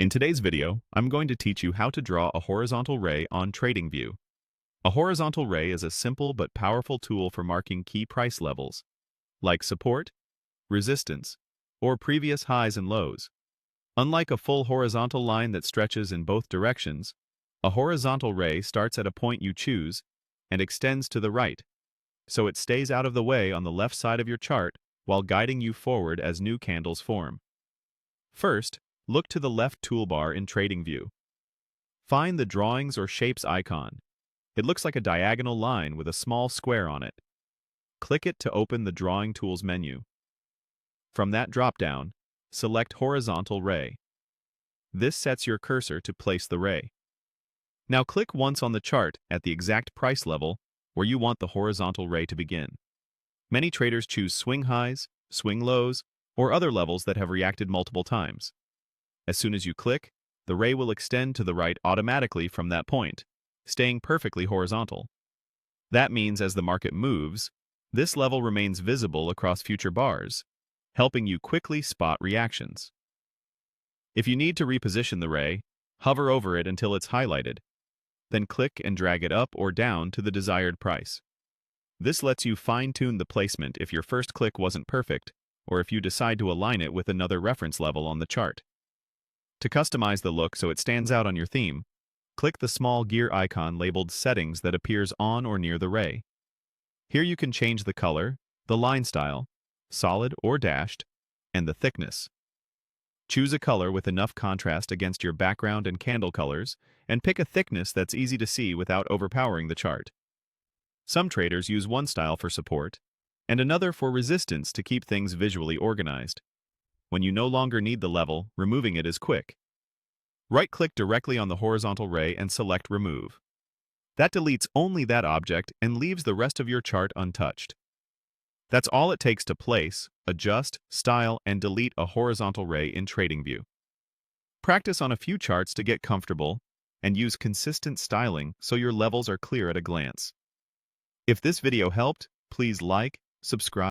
In today's video, I'm going to teach you how to draw a horizontal ray on TradingView. A horizontal ray is a simple but powerful tool for marking key price levels, like support, resistance, or previous highs and lows. Unlike a full horizontal line that stretches in both directions, a horizontal ray starts at a point you choose and extends to the right, so it stays out of the way on the left side of your chart while guiding you forward as new candles form. First, look to the left toolbar in TradingView. Find the Drawings or Shapes icon. It looks like a diagonal line with a small square on it. Click it to open the Drawing Tools menu. From that drop-down, select Horizontal Ray. This sets your cursor to place the ray. Now click once on the chart at the exact price level where you want the horizontal ray to begin. Many traders choose swing highs, swing lows, or other levels that have reacted multiple times. As soon as you click, the ray will extend to the right automatically from that point, staying perfectly horizontal. That means as the market moves, this level remains visible across future bars, helping you quickly spot reactions. If you need to reposition the ray, hover over it until it's highlighted, then click and drag it up or down to the desired price. This lets you fine-tune the placement if your first click wasn't perfect, or if you decide to align it with another reference level on the chart. To customize the look so it stands out on your theme, click the small gear icon labeled Settings that appears on or near the ray. Here you can change the color, the line style, solid or dashed, and the thickness. Choose a color with enough contrast against your background and candle colors, and pick a thickness that's easy to see without overpowering the chart. Some traders use one style for support, and another for resistance to keep things visually organized. When you no longer need the level, removing it is quick. Right-click directly on the horizontal ray and select Remove. That deletes only that object and leaves the rest of your chart untouched. That's all it takes to place, adjust, style, and delete a horizontal ray in TradingView. Practice on a few charts to get comfortable, and use consistent styling so your levels are clear at a glance. If this video helped, please like, subscribe,